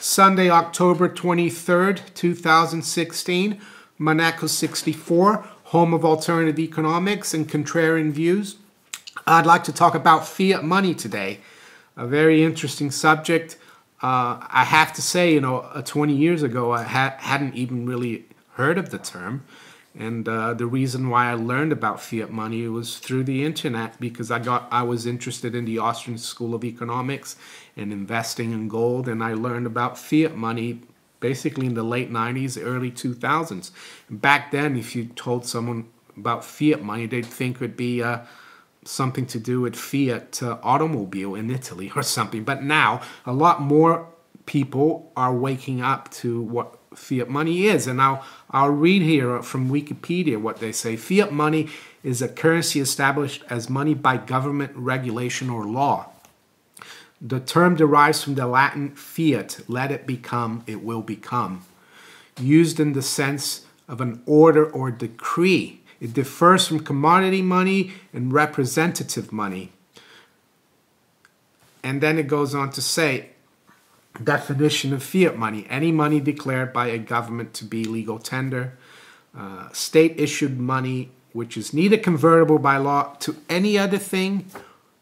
Sunday, October 23rd, 2016, Monaco 64, home of alternative economics and contrarian views. I'd like to talk about fiat money today, a very interesting subject. I have to say, 20 years ago, I hadn't even really heard of the term. And the reason why I learned about fiat money was through the internet, because I was interested in the Austrian School of Economics and investing in gold, and I learned about fiat money basically in the late 90s, early 2000s. Back then, if you told someone about fiat money, they'd think it would be something to do with Fiat automobile in Italy or something. But now, a lot more people are waking up to what fiat money is. And I'll read here from Wikipedia what they say. Fiat money is a currency established as money by government regulation or law. The term derives from the Latin fiat, let it become, it will become, used in the sense of an order or decree. It differs from commodity money and representative money. And then it goes on to say, definition of fiat money: any money declared by a government to be legal tender, state-issued money which is neither convertible by law to any other thing,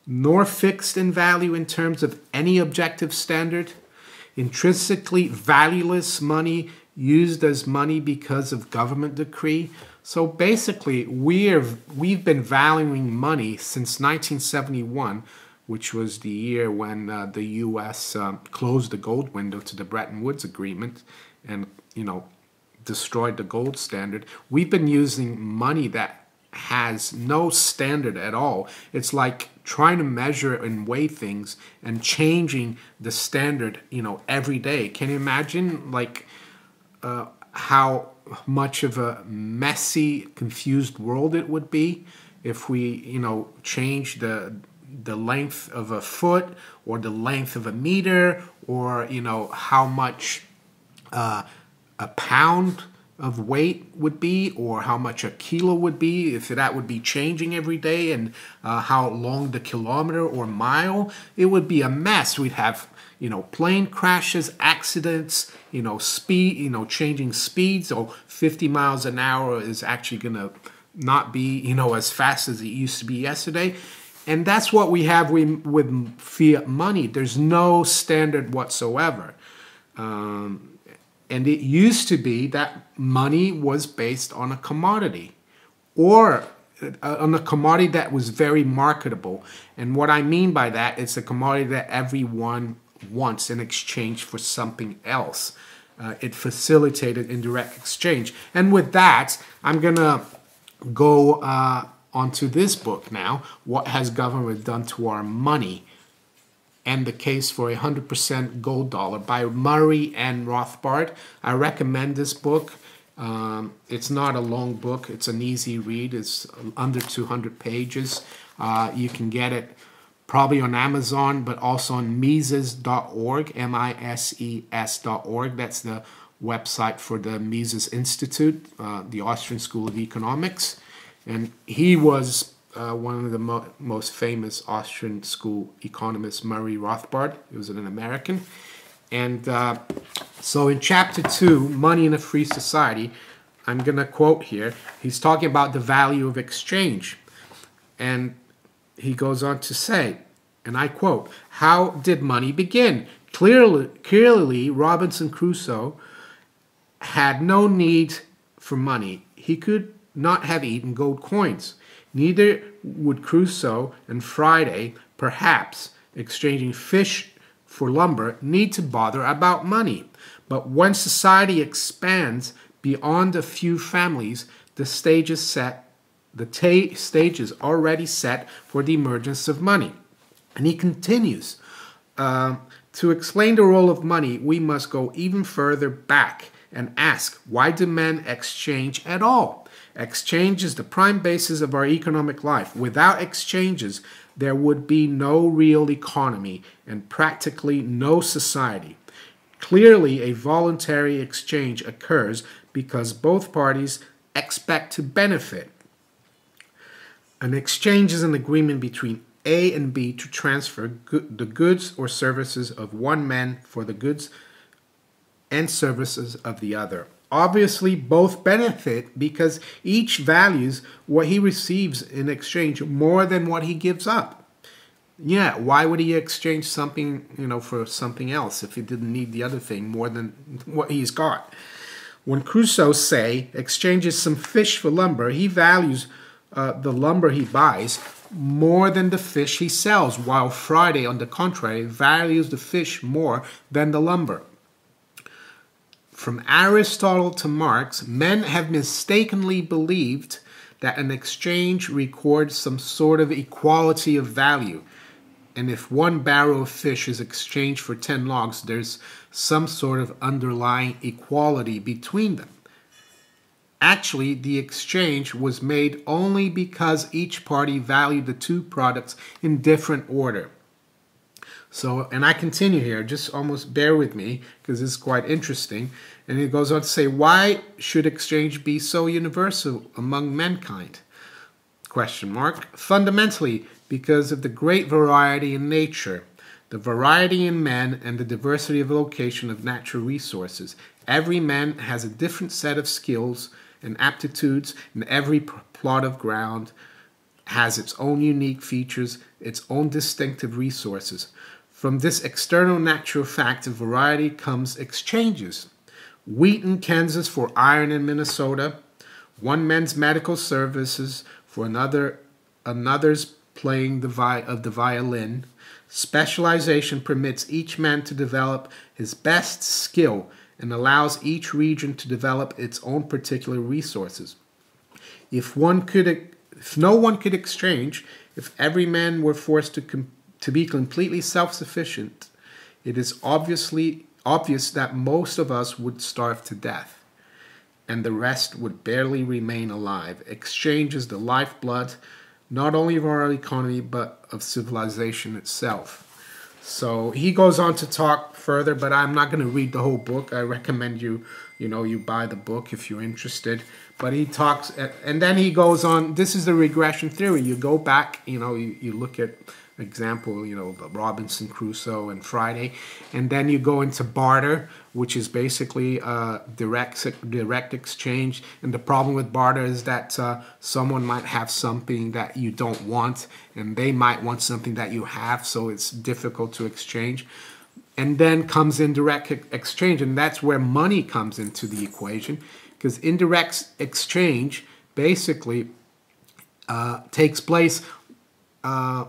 nor fixed in value in terms of any objective standard, intrinsically valueless money used as money because of government decree. So basically, we've been valuing money since 1971, which was the year when the U.S. Closed the gold window to the Bretton Woods Agreement and, destroyed the gold standard. We've been using money that has no standard at all. It's like trying to measure and weigh things and changing the standard, every day. Can you imagine, how much of a messy, confused world it would be if we, change the length of a foot or the length of a meter, or how much a pound of weight would be, or how much a kilo would be, if that would be changing every day, and how long the kilometer or mile. It would be a mess. We'd have plane crashes, accidents, speed, changing speeds. So 50 miles an hour is actually going to not be, as fast as it used to be yesterday. And that's what we have with fiat money. There's no standard whatsoever. And it used to be that money was based on a commodity, or on a commodity that was very marketable. And what I mean by that, it's a commodity that everyone wants in exchange for something else. It facilitated indirect exchange. And with that, I'm going to go onto this book now, What Has Government Done to Our Money? And the Case for a 100% Gold Dollar by Murray and Rothbard. I recommend this book. It's not a long book. It's an easy read. It's under 200 pages. You can get it probably on Amazon, but also on Mises.org, Mises.org. That's the website for the Mises Institute, the Austrian School of Economics. And he was one of the most famous Austrian school economists, Murray Rothbard. He was an American. And so in Chapter 2, Money in a Free Society, I'm going to quote here. He's talking about the value of exchange. And he goes on to say, and I quote, "How did money begin? Clearly, Robinson Crusoe had no need for money. He could not have eaten gold coins. Neither would Crusoe and Friday, perhaps, exchanging fish for lumber, need to bother about money. But when society expands beyond a few families, the stage is set. The stage is already set for the emergence of money." And he continues, to explain the role of money, we must go even further back and ask, why do men exchange at all? Exchange is the prime basis of our economic life. Without exchanges, there would be no real economy and practically no society. Clearly, a voluntary exchange occurs because both parties expect to benefit. An exchange is an agreement between A and B to transfer the goods or services of one man for the goods and services of the other. Obviously, both benefit because each values what he receives in exchange more than what he gives up. Yeah, why would he exchange something, for something else if he didn't need the other thing more than what he's got? When Crusoe say exchanges some fish for lumber, he values the lumber he buys more than the fish he sells, while Friday, on the contrary, values the fish more than the lumber. From Aristotle to Marx, men have mistakenly believed that an exchange records some sort of equality of value. And if one barrel of fish is exchanged for 10 logs, there's some sort of underlying equality between them. Actually, the exchange was made only because each party valued the two products in different order. So, and I continue here, just almost bear with me, because this is quite interesting. And it goes on to say, why should exchange be so universal among mankind? Question mark. Fundamentally, because of the great variety in nature, the variety in men, and the diversity of location of natural resources. Every man has a different set of skills and aptitudes, and every plot of ground has its own unique features, its own distinctive resources. From this external natural fact of variety comes exchanges. Wheat in Kansas for iron in Minnesota, one man's medical services for another's playing the violin. Specialization permits each man to develop his best skill and allows each region to develop its own particular resources. If no one could exchange, if every man were forced to be completely self-sufficient, it is obvious that most of us would starve to death, and the rest would barely remain alive. Exchange is the lifeblood, not only of our economy, but of civilization itself. So he goes on to talk further, but I'm not going to read the whole book. I recommend you buy the book if you're interested. But he talks, and then he goes on, this is the regression theory. You go back, you look at example, the Robinson Crusoe and Friday, and then you go into barter, which is basically direct exchange. And the problem with barter is that someone might have something that you don't want, and they might want something that you have, so it's difficult to exchange. And then comes indirect exchange, and that's where money comes into the equation, because indirect exchange basically takes place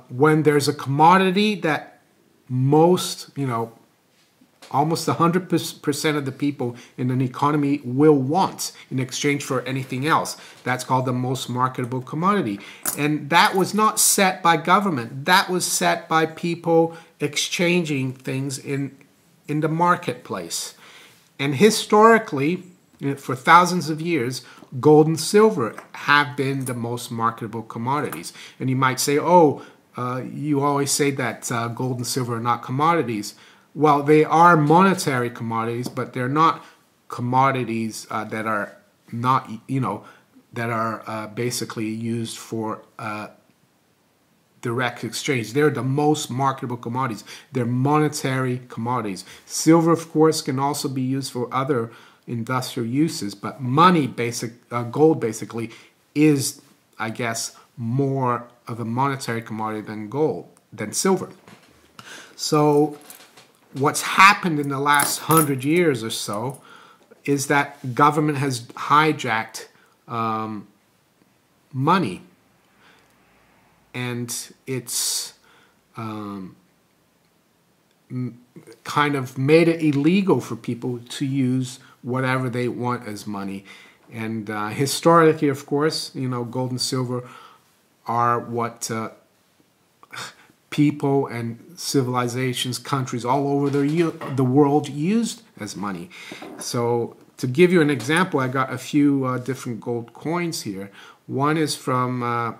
when there's a commodity that almost 100% of the people in an economy will want in exchange for anything else. That's called the most marketable commodity. And that was not set by government. That was set by people exchanging things in the marketplace. And historically, for thousands of years, gold and silver have been the most marketable commodities. And you might say, you always say that gold and silver are not commodities. Well, they are monetary commodities, but they're not commodities that are not, that are basically used for direct exchange. They're the most marketable commodities. They're monetary commodities. Silver, of course, can also be used for other industrial uses, but gold basically is, I guess, more of a monetary commodity than silver. So what's happened in the last 100 years or so is that government has hijacked money, and it's kind of made it illegal for people to use whatever they want as money. And historically, of course, gold and silver are what people and civilizations, countries all over the world used as money. So to give you an example, I got a few different gold coins here. One is from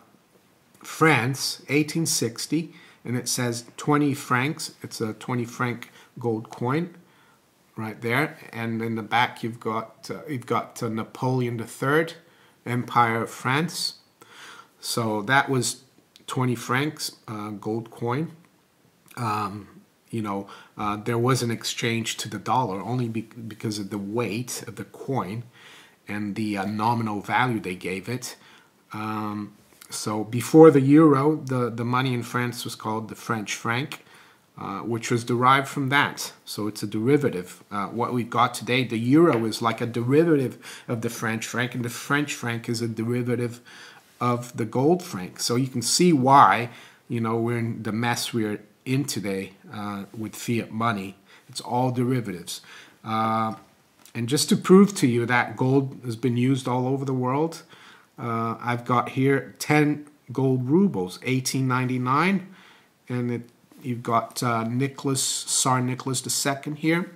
France, 1860, and it says 20 francs. It's a 20 franc gold coin right there. And in the back you've got Napoleon III, Empire of France. So that was 20 francs gold coin. there was an exchange to the dollar only because of the weight of the coin and the nominal value they gave it. So before the euro, the money in France was called the French franc, which was derived from that. So it's a derivative. What we've got today, the euro is like a derivative of the French franc, and the French franc is a derivative of the gold franc. So you can see why, we're in the mess we're in today with fiat money. It's all derivatives. And just to prove to you that gold has been used all over the world, I've got here 10 gold rubles, 1899, and you've got Tsar Nicholas II here,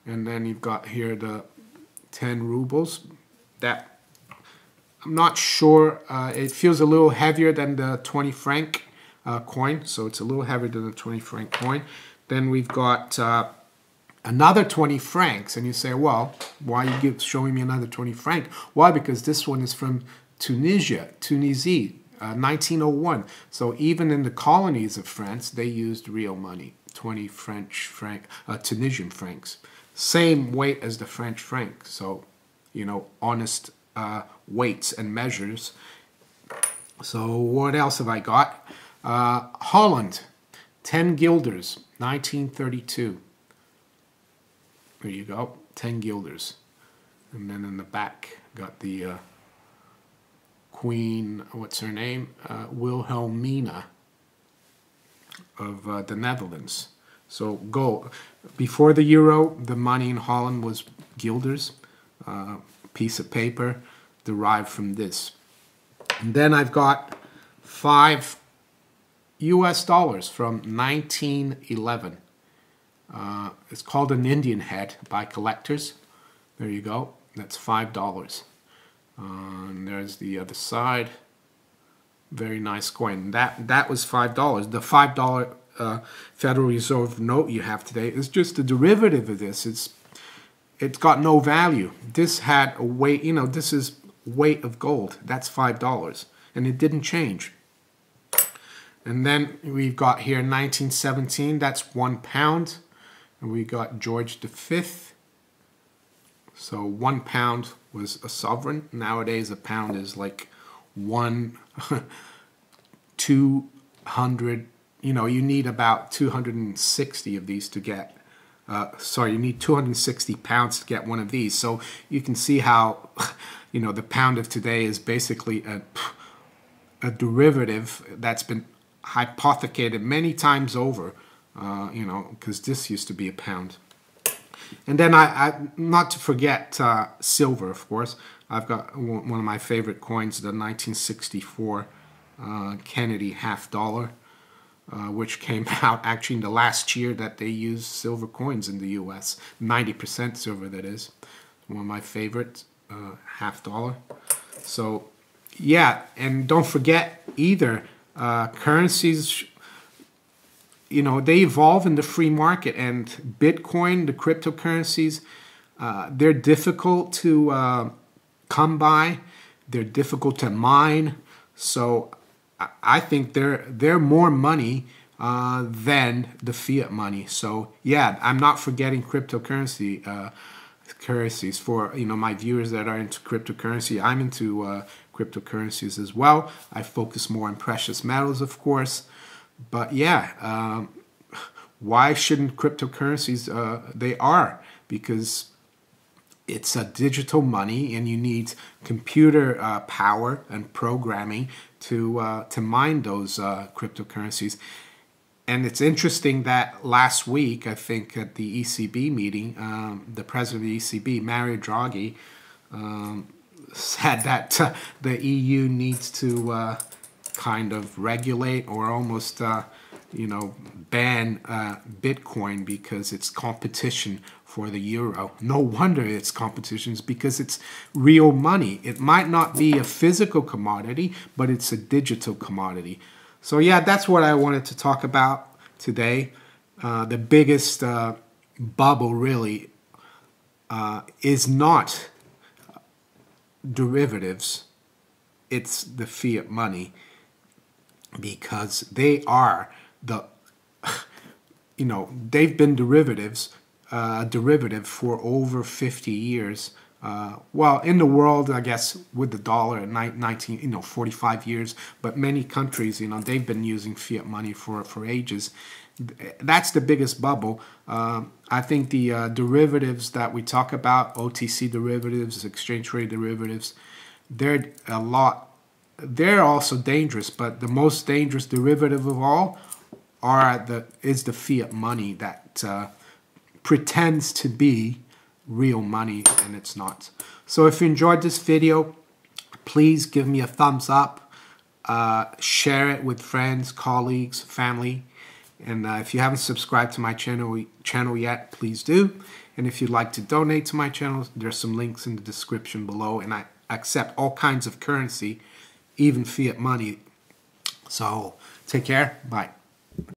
and then you've got here the 10 rubles. That I'm not sure. It feels a little heavier than the 20 franc coin, so it's a little heavier than the 20 franc coin. Then we've got another 20 francs, and you say, well, why are you showing me another 20 franc? Why? Because this one is from Tunisie, 1901. So even in the colonies of France, they used real money, 20 Tunisian francs. Same weight as the French franc. So, honest weights and measures. So what else have I got? Holland, 10 guilders, 1932. There you go, 10 guilders. And then in the back, got the Queen, what's her name? Wilhelmina of the Netherlands. So gold. Before the euro, the money in Holland was guilders, piece of paper derived from this. And then I've got 5 US dollars from 1911. It's called an Indian head by collectors. There you go. That's $5. And there's the other side. Very nice coin. That was $5. The $5 Federal Reserve note you have today is just a derivative of this. It's got no value. This had a weight. This is weight of gold. That's $5, and it didn't change. And then we've got here 1917. That's £1. And we got George V. So £1 was a sovereign. Nowadays, a pound is like 200. You need about 260 of these to get. You need 260 pounds to get one of these. So you can see how, the pound of today is basically a derivative that's been hypothecated many times over. Because this used to be a pound. And then I not to forget silver, of course. I've got one of my favorite coins, the 1964 Kennedy $50, which came out actually in the last year that they used silver coins in the U.S. 90% silver, that is. One of my favorite $50. So, yeah, and don't forget either, currencies, they evolve in the free market, and Bitcoin, the cryptocurrencies, they're difficult to come by. They're difficult to mine. So I think they're more money than the fiat money. So yeah, I'm not forgetting cryptocurrencies for my viewers that are into cryptocurrency. I'm into cryptocurrencies as well. I focus more on precious metals, of course. But yeah, why shouldn't cryptocurrencies? They are, because it's a digital money, and you need computer power and programming to mine those cryptocurrencies. And it's interesting that last week, I think at the ECB meeting, the president of the ECB, Mario Draghi, said that the EU needs to kind of regulate or almost, ban Bitcoin because it's competition for the euro. No wonder it's competition, because it's real money. It might not be a physical commodity, but it's a digital commodity. So yeah, that's what I wanted to talk about today. The biggest bubble really is not derivatives. It's the fiat money, because they are you know, they've been derivative for over 50 years. Well, in the world, I guess, with the dollar at 45 years, but many countries, you know, they've been using fiat money for ages. That's the biggest bubble. I think the derivatives that we talk about, OTC derivatives, exchange rate derivatives, they're also dangerous, but the most dangerous derivative of all is the fiat money that pretends to be real money, and it's not. So if you enjoyed this video, please give me a thumbs up, share it with friends, colleagues, family, and if you haven't subscribed to my channel yet, please do. And if you'd like to donate to my channel, there's some links in the description below, and I accept all kinds of currency, even fiat money. So take care. Bye.